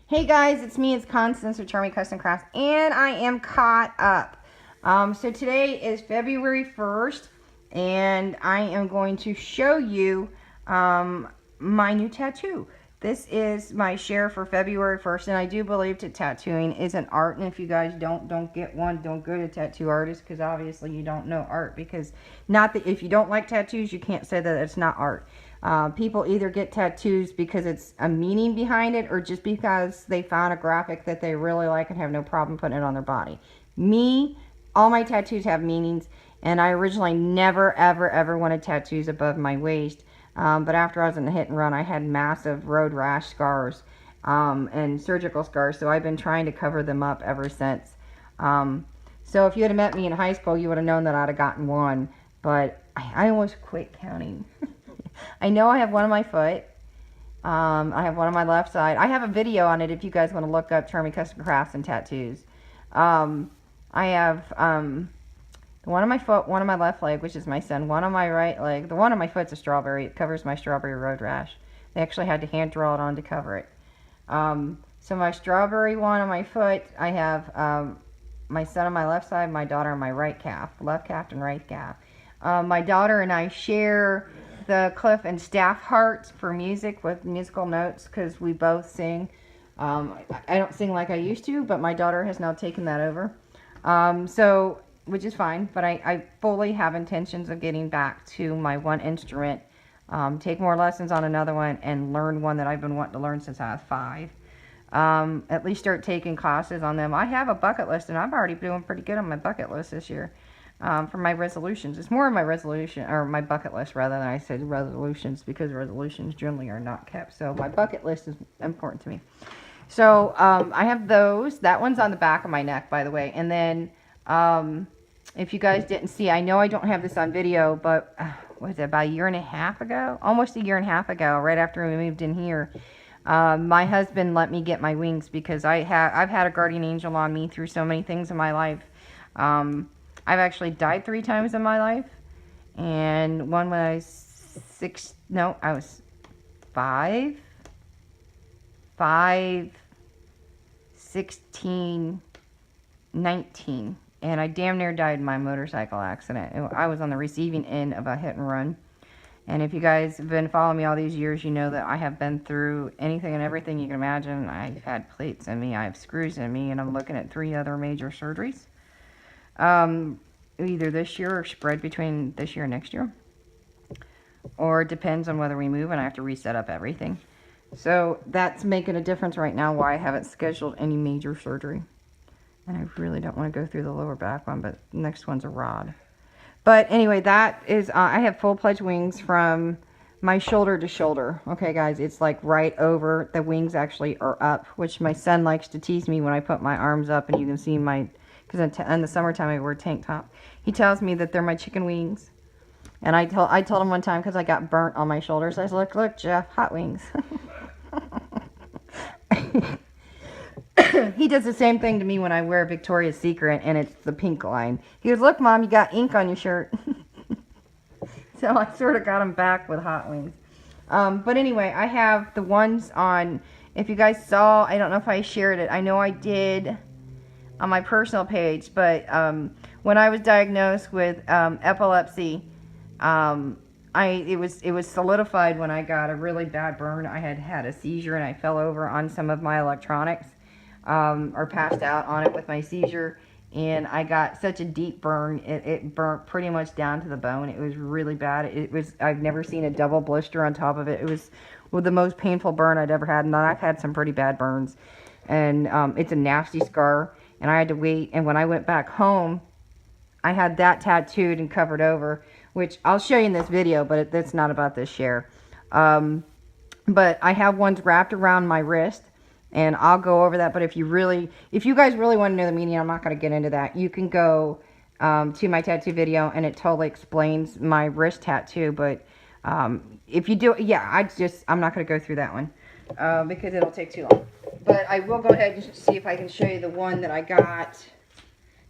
Hey guys, it's me, it's Constance with Charmy Custom Crafts, and I am caught up. So today is February 1st, and I am going to show you my new tattoo. This is my share for February 1st, and I do believe that tattooing is an art, and if you guys don't get one, don't go to a tattoo artist, because obviously you don't know art, because not that if you don't like tattoos, you can't say that it's not art. People either get tattoos because it's a meaning behind it or just because they found a graphic that they really like and have no problem putting it on their body. Me, all my tattoos have meanings, and I originally never, ever wanted tattoos above my waist. But after I was in the hit and run, I had massive road rash scars and surgical scars, so I've been trying to cover them up ever since. So if you had met me in high school, you would have known that I'd have gotten one, but I almost quit counting. I know I have one on my foot. I have one on my left side. I have a video on it if you guys want to look up Charmy Custom Crafts and Tattoos. I have one on my foot, one on my left leg, which is my son, one on my right leg. The one on my foot's a strawberry. It covers my strawberry road rash. They actually had to hand draw it on to cover it. So my strawberry one on my foot, I have my son on my left side, my daughter on my right calf, left calf and right calf. My daughter and I share the Cliff and Staff hearts for music with musical notes because we both sing. I don't sing like I used to, but my daughter has now taken that over. So, which is fine, but I fully have intentions of getting back to my one instrument, take more lessons on another one, and learn one that I've been wanting to learn since I was 5. At least start taking classes on them. I have a bucket list, and I'm already doing pretty good on my bucket list this year. For my resolutions. It's more of my resolution, or my bucket list rather than I said resolutions, because resolutions generally are not kept. So my bucket list is important to me. So I have those. That one's on the back of my neck, by the way. And then if you guys didn't see, I know I don't have this on video, but what was it, about a year and a half ago? Almost a year and a half ago, right after we moved in here. My husband let me get my wings because I've had a guardian angel on me through so many things in my life. I've actually died 3 times in my life, and one when I was 6, no, I was 5, 16, 19, and I damn near died in my motorcycle accident. I was on the receiving end of a hit and run, and if you guys have been following me all these years, you know that I have been through anything and everything you can imagine. I've had plates in me, I have screws in me, and I'm looking at 3 other major surgeries. Either this year or spread between this year and next year. Or it depends on whether we move and I have to reset up everything. So that's making a difference right now why I haven't scheduled any major surgery. And I really don't want to go through the lower back one, but the next one's a rod. But anyway, that is, I have full-fledged wings from my shoulder to shoulder. Okay, guys, it's like right over. The wings actually are up, which my son likes to tease me when I put my arms up and you can see my, because in the summertime I wear a tank top. He tells me that they're my chicken wings. And I told him one time because I got burnt on my shoulders. I said, look, Jeff, hot wings. He does the same thing to me when I wear Victoria's Secret and it's the pink line. He goes, look, Mom, you got ink on your shirt. So I sort of got him back with hot wings. But anyway, I have the ones on, if you guys saw, I don't know if I shared it. I know I did on my personal page, but when I was diagnosed with epilepsy, it was solidified when I got a really bad burn. I had a seizure and I fell over on some of my electronics, or passed out on it with my seizure, and I got such a deep burn. It burnt pretty much down to the bone. It was really bad. I've never seen a double blister on top of it. It was the most painful burn I'd ever had, and I've had some pretty bad burns, and it's a nasty scar. And I had to wait, and when I went back home, I had that tattooed and covered over, which I'll show you in this video, but that's not about this share. But I have ones wrapped around my wrist, and I'll go over that. But if you guys really want to know the meaning, I'm not going to get into that. You can go to my tattoo video, and it totally explains my wrist tattoo. But if you do, yeah, I'm not going to go through that one because it'll take too long. But I will go ahead and see if I can show you the one that I got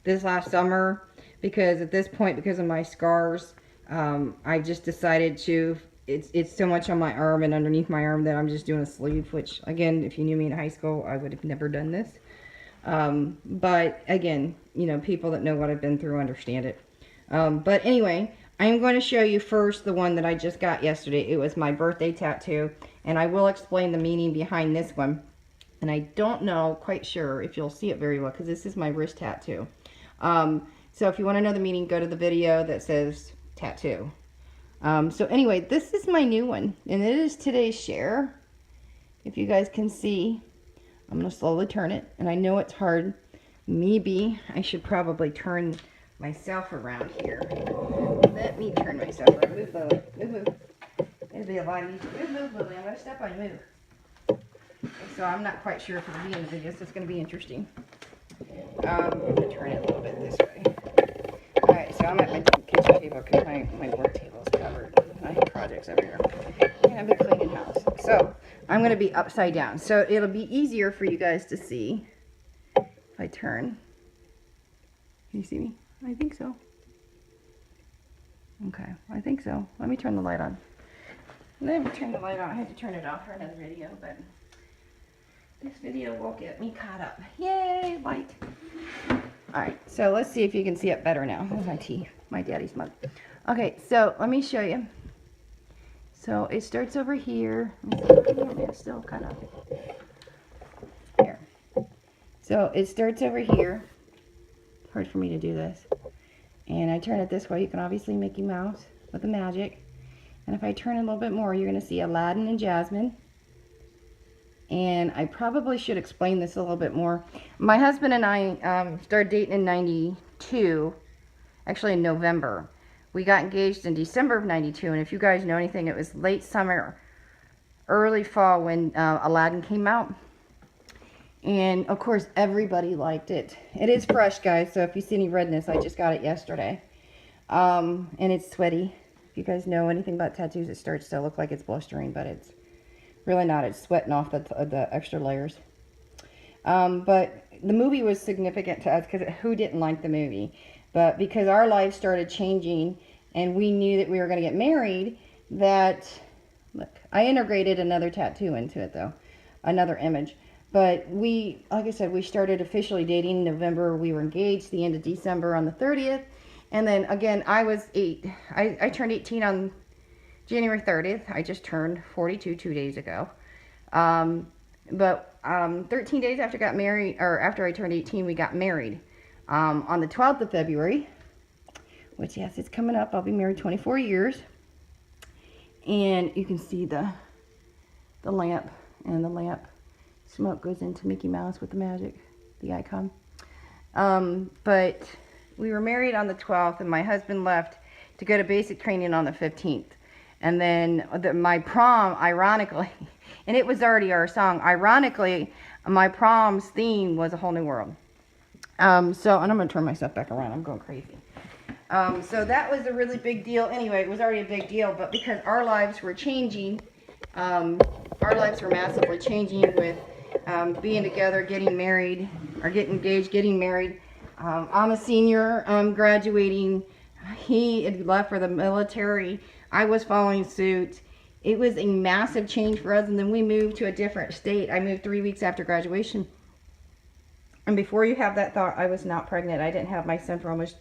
this last summer. Because at this point, because of my scars, I just decided to it's so much on my arm and underneath my arm that I'm just doing a sleeve, which again, if you knew me in high school, I would have never done this. But again, you know, people that know what I've been through understand it. But anyway, I'm going to show you first the one that I just got yesterday. It was my birthday tattoo, and I will explain the meaning behind this one. And I don't know, quite sure if you'll see it very well, because this is my wrist tattoo. So if you want to know the meaning, go to the video that says tattoo. So anyway, this is my new one, and it is today's share. If you guys can see, I'm going to slowly turn it, and I know it's hard. Maybe I should probably turn myself around here. Let me turn myself around. Move, Lily. Move. It'll be a lot easier. Move, Lily. I'm going to step on you. Move. So I'm not quite sure if it'll be in the video, so it's going to be interesting. I'm going to turn it a little bit this way. Alright, so I'm at my kitchen table because my work table is covered. I have projects everywhere. And I've been cleaning house. So I'm going to be upside down. So it'll be easier for you guys to see if I turn. Can you see me? I think so. Okay, I think so. Let me turn the light on. Let me turn the light on. I had to turn it off for another video, but this video will get me caught up. Yay, light. Alright, so let's see if you can see it better now. There's my tea, my daddy's mug. Okay, so let me show you. So it starts over here. It's still kind of here. So it starts over here. Hard for me to do this. And I turn it this way. You can obviously Mickey Mouse with the magic. And if I turn a little bit more, you're going to see Aladdin and Jasmine. And I probably should explain this a little bit more. My husband and I started dating in 92, actually in November. We got engaged in December of 92, and if you guys know anything, it was late summer, early fall when Aladdin came out. And of course, everybody liked it. It is fresh, guys, so if you see any redness, I just got it yesterday. And it's sweaty. If you guys know anything about tattoos, it starts to look like it's blistering, but it's really not. It's sweating off the extra layers. But the movie was significant to us because who didn't like the movie? But because our lives started changing and we knew that we were going to get married, that, look, I integrated another tattoo into it though, another image. But we, like I said, we started officially dating in November. We were engaged the end of December on the 30th. And then again, I was 8. I turned 18 on January 30th. I just turned 42 2 days ago. But 13 days after I got married, or after I turned 18, we got married. On the 12th of February, which yes, it's coming up. I'll be married 24 years. And you can see the lamp, and the lamp smoke goes into Mickey Mouse with the magic, the icon. But we were married on the 12th, and my husband left to go to basic training on the 15th. And then my prom, ironically, and it was already our song, ironically, my prom's theme was A Whole New World. So, and I'm going to turn myself back around. I'm going crazy. So that was a really big deal. Anyway, it was already a big deal, but because our lives were changing, our lives were massively changing with being together, getting married, or getting engaged, getting married. I'm a senior, graduating. He had left for the military. I was following suit. It was a massive change for us, and then we moved to a different state. I moved 3 weeks after graduation. And before you have that thought, I was not pregnant. I didn't have my son for almost,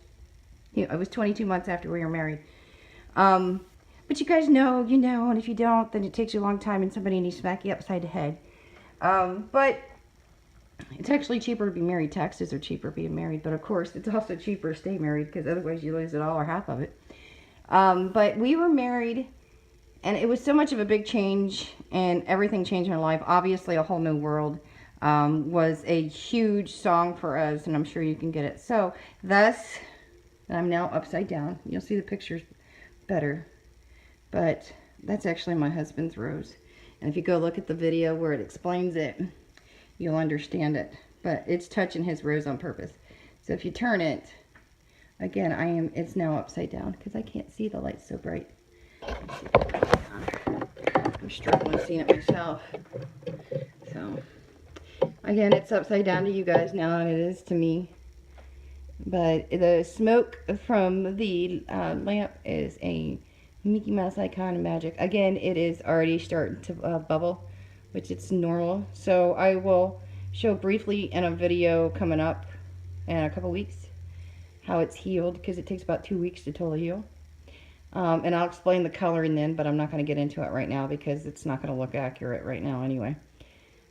it was 22 months after we were married. But you guys know, you know, and if you don't, then it takes you a long time and somebody needs to smack you upside the head. But it's actually cheaper to be married. Taxes are cheaper being married, but of course, it's also cheaper to stay married because otherwise you lose it all or half of it. But we were married, and it was so much of a big change, and everything changed in our life. Obviously, A Whole New World was a huge song for us, and I'm sure you can get it. So, thus, I'm now upside down. You'll see the pictures better. But that's actually my husband's rose. And if you go look at the video where it explains it, you'll understand it. But it's touching his rose on purpose. So if you turn it, again, it's now upside down because I can't see, the light's so bright. I'm struggling seeing it myself. So, again, it's upside down to you guys now, and it is to me. But the smoke from the lamp is a Mickey Mouse Icon Magic. Again, it is already starting to bubble, which it's normal. So I will show briefly in a video coming up in a couple weeks how it's healed, because it takes about 2 weeks to totally heal. And I'll explain the coloring then, but I'm not going to get into it right now because it's not going to look accurate right now anyway.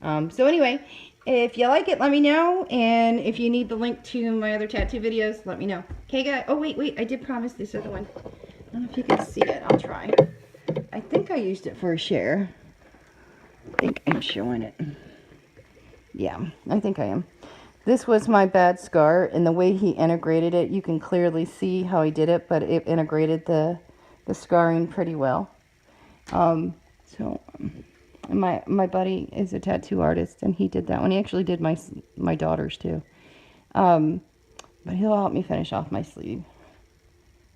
So anyway, if you like it, let me know. And if you need the link to my other tattoo videos, let me know. Okay, guys. Oh, wait. I did promise this other one. I don't know if you can see it. I'll try. I think I used it for a share. I think I'm showing it. Yeah, I think I am. This was my bad scar, and the way he integrated it, you can clearly see how he did it, but it integrated the scarring pretty well. My buddy is a tattoo artist, and he did that one. He actually did my daughter's too. But he'll help me finish off my sleeve.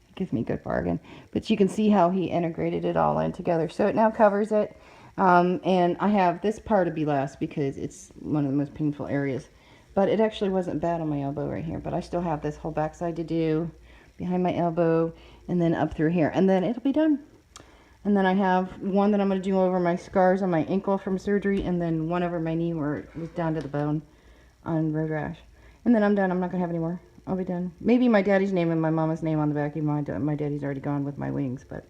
It gives me a good bargain. But you can see how he integrated it all in together. So it now covers it. And I have this part to be last because it's one of the most painful areas. But it actually wasn't bad on my elbow right here. But I still have this whole backside to do, behind my elbow, and then up through here. And then it'll be done. And then I have one that I'm going to do over my scars on my ankle from surgery, and then one over my knee where it was down to the bone on road rash. And then I'm done. I'm not going to have any more. I'll be done. Maybe my daddy's name and my mama's name on the back. Even my daddy's already gone with my wings, but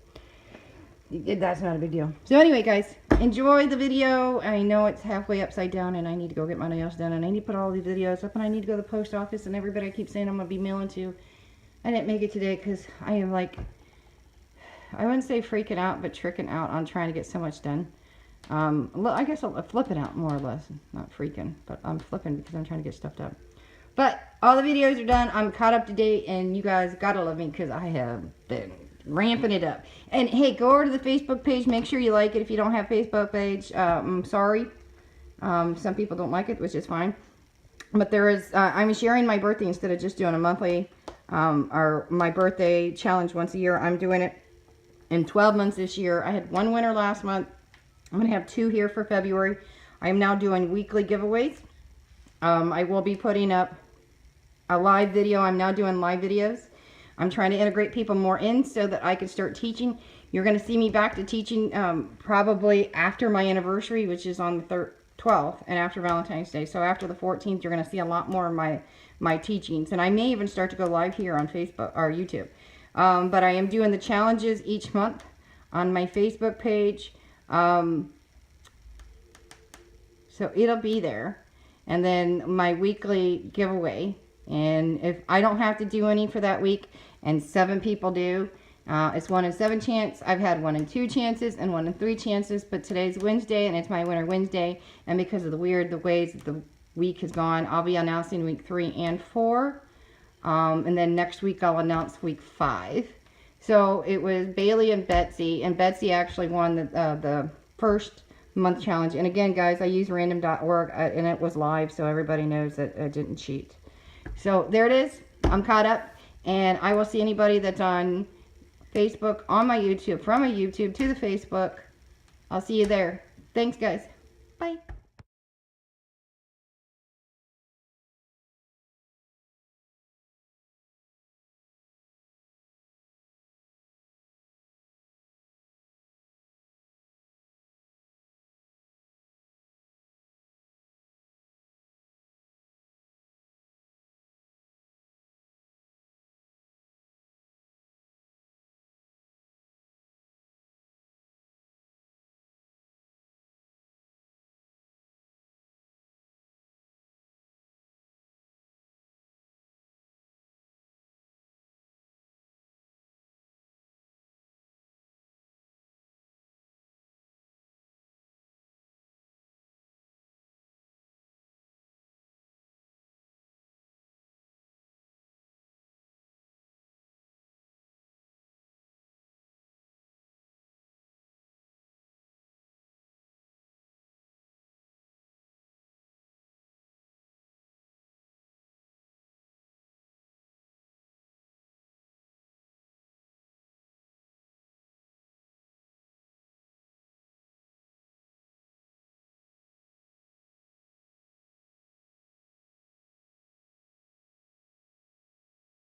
that's not a big deal. So anyway, guys, enjoy the video. I know it's halfway upside down, and I need to go get my nails done, and I need to put all these videos up, and I need to go to the post office, and everybody I keep saying I'm going to be mailing to. I didn't make it today because I am like, I wouldn't say freaking out, but tricking out on trying to get so much done. I guess I'll flip it out more or less. Not freaking, but I'm flipping because I'm trying to get stuff done. But all the videos are done. I'm caught up to date, and you guys gotta love me because I have been ramping it up. And hey, go over to the Facebook page. Make sure you like it if you don't have Facebook page. I'm sorry. Some people don't like it, which is fine. But there is, I'm sharing my birthday instead of just doing a monthly, or my birthday challenge once a year. I'm doing it in 12 months this year. I had one winner last month. I'm going to have 2 here for February. I am now doing weekly giveaways. I will be putting up a live video. I'm now doing live videos. I'm trying to integrate people more in so that I can start teaching. You're going to see me back to teaching probably after my anniversary, which is on the 12th, and after Valentine's Day. So after the 14th, you're going to see a lot more of my teachings. And I may even start to go live here on Facebook or YouTube. But I am doing the challenges each month on my Facebook page. So it'll be there. And then my weekly giveaway. And if I don't have to do any for that week, and 7 people do, it's 1 in 7 chance. I've had 1 in 2 chances and 1 in 3 chances. But today's Wednesday, and it's my winner Wednesday. And because of the ways that the week has gone, I'll be announcing week 3 and 4. And then next week I'll announce week 5. So it was Bailey and Betsy actually won the first month challenge. And again, guys, I use random.org, and it was live, so everybody knows that I didn't cheat. So there it is. I'm caught up, and I will see anybody that's on Facebook, on my YouTube, from my YouTube to the Facebook. I'll see you there. Thanks, guys. Bye.